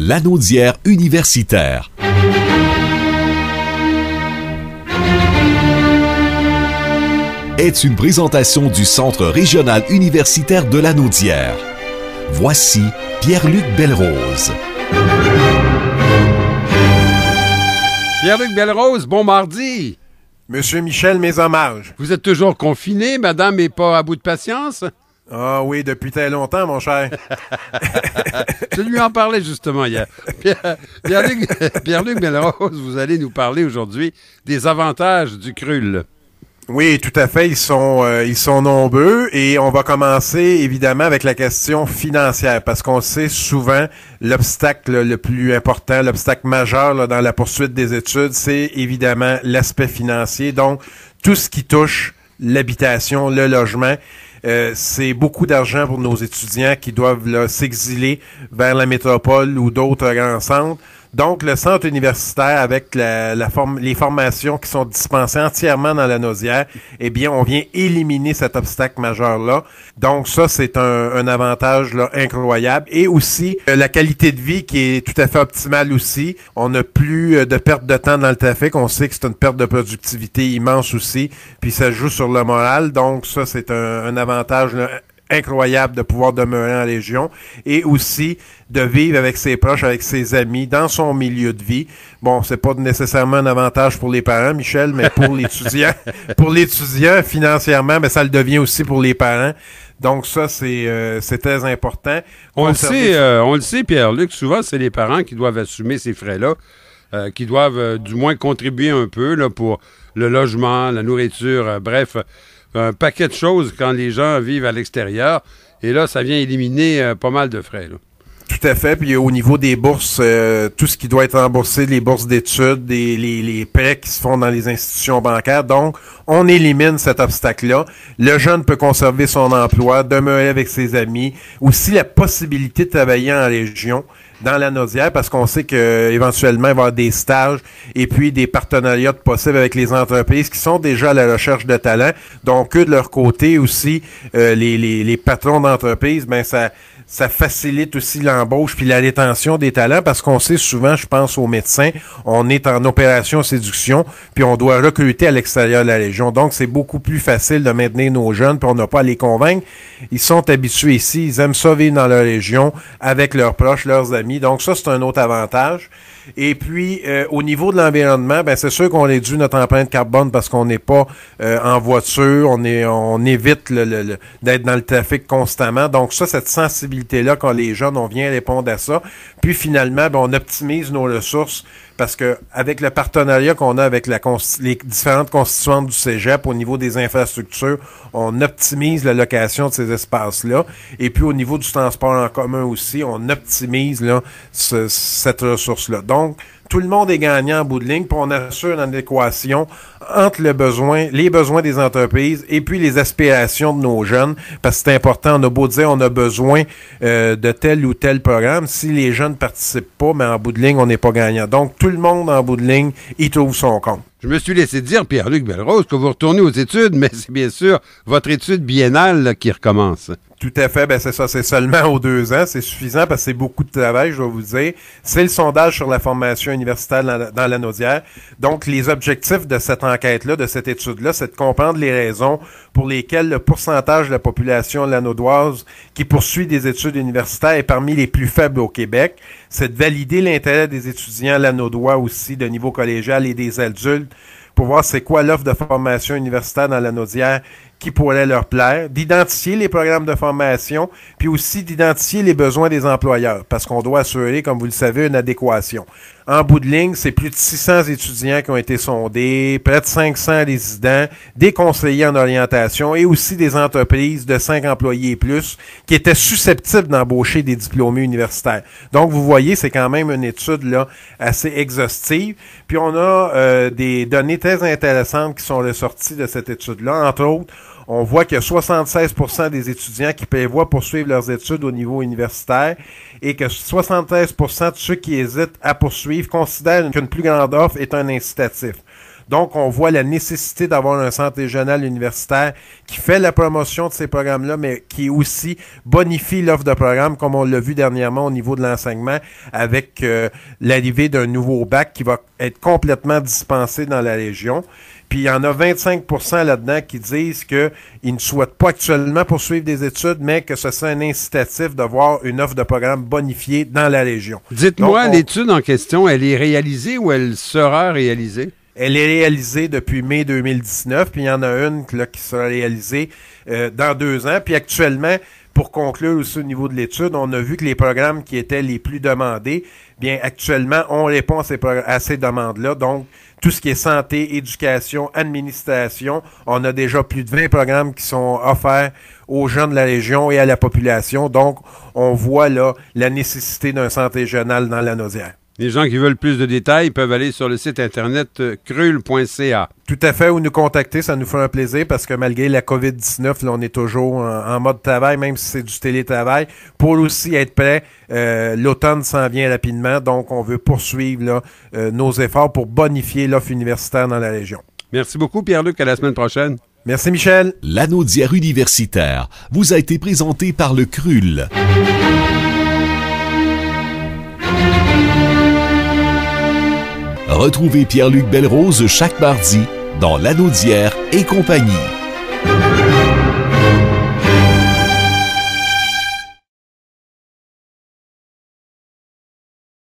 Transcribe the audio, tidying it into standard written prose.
Lanaudière universitaire. Est une présentation du Centre régional universitaire de Lanaudière. Voici Pierre-Luc Belrose. Pierre-Luc Belrose, bon mardi. Monsieur Michel, mes hommages. Vous êtes toujours confiné, madame n'est pas à bout de patience? Ah oui, depuis très longtemps, mon cher. Je lui en parlais justement hier. Pierre-Luc Belrose, vous allez nous parler aujourd'hui des avantages du CRUL. Oui, tout à fait. Ils sont nombreux et on va commencer évidemment avec la question financière parce qu'on sait souvent l'obstacle le plus important, l'obstacle majeur là, dans la poursuite des études, c'est évidemment l'aspect financier. Donc, tout ce qui touche l'habitation, le logement, c'est beaucoup d'argent pour nos étudiants qui doivent là, s'exiler vers la métropole ou d'autres grands centres. Donc, le centre universitaire, avec les formations qui sont dispensées entièrement dans la Lanaudière, eh bien, on vient éliminer cet obstacle majeur-là. Donc, ça, c'est un avantage là, incroyable. Et aussi, la qualité de vie qui est tout à fait optimale aussi. On n'a plus de perte de temps dans le trafic. On sait que c'est une perte de productivité immense aussi. Puis, ça joue sur le moral. Donc, ça, c'est un avantage là, incroyable de pouvoir demeurer en région et aussi de vivre avec ses proches, avec ses amis, dans son milieu de vie. Bon, c'est pas nécessairement un avantage pour les parents, Michel, mais pour l'étudiant, financièrement, mais ça le devient aussi pour les parents. Donc ça, c'est très important. On le sait, Pierre-Luc, souvent, c'est les parents qui doivent assumer ces frais-là, qui doivent du moins contribuer un peu là, pour le logement, la nourriture, bref, un paquet de choses quand les gens vivent à l'extérieur. Et là, ça vient éliminer pas mal de frais, là. Tout à fait. Puis au niveau des bourses, tout ce qui doit être remboursé, les bourses d'études, les prêts qui se font dans les institutions bancaires. Donc, on élimine cet obstacle-là. Le jeune peut conserver son emploi, demeurer avec ses amis. Aussi, la possibilité de travailler en région dans la Lanaudière, parce qu'on sait qu'éventuellement, il va y avoir des stages et puis des partenariats possibles avec les entreprises qui sont déjà à la recherche de talents. Donc, eux, de leur côté aussi, les patrons d'entreprise, ben ça facilite aussi l'embauche puis la rétention des talents parce qu'on sait souvent, je pense aux médecins, on est en opération séduction puis on doit recruter à l'extérieur de la région. Donc, c'est beaucoup plus facile de maintenir nos jeunes puis on n'a pas à les convaincre. Ils sont habitués ici, ils aiment ça vivre dans leur région avec leurs proches, leurs amis. Donc, ça, c'est un autre avantage. Et puis, au niveau de l'environnement, ben c'est sûr qu'on réduit notre empreinte carbone parce qu'on n'est pas en voiture, on évite d'être dans le trafic constamment. Donc ça, cette sensibilité-là, quand les jeunes, on vient répondre à ça. Puis finalement, ben, on optimise nos ressources parce que avec le partenariat qu'on a avec les différentes constituantes du cégep au niveau des infrastructures, on optimise la location de ces espaces-là. Et puis au niveau du transport en commun aussi, on optimise là, cette ressource-là. Donc, tout le monde est gagnant en bout de ligne, puis on assure une adéquation entre les besoins des entreprises et puis les aspirations de nos jeunes, parce que c'est important, on a beau dire on a besoin de tel ou tel programme, si les jeunes ne participent pas, mais en bout de ligne, on n'est pas gagnant. Donc, tout le monde en bout de ligne, il trouve son compte. Je me suis laissé dire, Pierre-Luc Belrose, que vous retournez aux études, mais c'est bien sûr votre étude biennale là, qui recommence. Tout à fait, ben c'est ça, c'est seulement aux 2 ans, c'est suffisant parce que c'est beaucoup de travail, je dois vous dire. C'est le sondage sur la formation universitaire dans la Lanaudière. Donc, les objectifs de cette enquête-là, de cette étude-là, c'est de comprendre les raisons pour lesquelles le pourcentage de la population lanaudoise qui poursuit des études universitaires est parmi les plus faibles au Québec. C'est de valider l'intérêt des étudiants lanaudois aussi de niveau collégial et des adultes pour voir c'est quoi l'offre de formation universitaire dans la Lanaudière qui pourrait leur plaire, d'identifier les programmes de formation, puis aussi d'identifier les besoins des employeurs, parce qu'on doit assurer, comme vous le savez, une adéquation. En bout de ligne, c'est plus de 600 étudiants qui ont été sondés, près de 500 résidents, des conseillers en orientation et aussi des entreprises de 5 employés et plus qui étaient susceptibles d'embaucher des diplômés universitaires. Donc, vous voyez, c'est quand même une étude là assez exhaustive. Puis, on a des données très intéressantes qui sont ressorties de cette étude-là. Entre autres, on voit qu'il y a 76% des étudiants qui prévoient poursuivre leurs études au niveau universitaire et que 73% de ceux qui hésitent à poursuivre considèrent qu'une plus grande offre est un incitatif. Donc, on voit la nécessité d'avoir un centre régional universitaire qui fait la promotion de ces programmes-là, mais qui aussi bonifie l'offre de programmes, comme on l'a vu dernièrement au niveau de l'enseignement, avec l'arrivée d'un nouveau bac qui va être complètement dispensé dans la région. Puis il y en a 25% là-dedans qui disent qu'ils ne souhaitent pas actuellement poursuivre des études, mais que ce serait un incitatif d'avoir une offre de programme bonifiée dans la région. Dites-moi, l'étude en question, elle est réalisée ou elle sera réalisée? Elle est réalisée depuis mai 2019, puis il y en a une là, qui sera réalisée dans 2 ans. Puis actuellement, pour conclure aussi au niveau de l'étude, on a vu que les programmes qui étaient les plus demandés, bien actuellement, on répond à ces demandes-là. Donc, tout ce qui est santé, éducation, administration, on a déjà plus de 20 programmes qui sont offerts aux gens de la région et à la population. Donc, on voit là la nécessité d'un centre régional dans la Naudière. Les gens qui veulent plus de détails peuvent aller sur le site internet crul.ca. Tout à fait, ou nous contacter, ça nous fait un plaisir parce que malgré la COVID-19, là, on est toujours en mode travail, même si c'est du télétravail, pour aussi être prêt. L'automne s'en vient rapidement, donc on veut poursuivre là, nos efforts pour bonifier l'offre universitaire dans la région. Merci beaucoup, Pierre-Luc. À la semaine prochaine. Merci, Michel. La Naudière universitaire vous a été présentée par le CRUL. Retrouvez Pierre-Luc Belrose chaque mardi dans La Naudière et compagnie.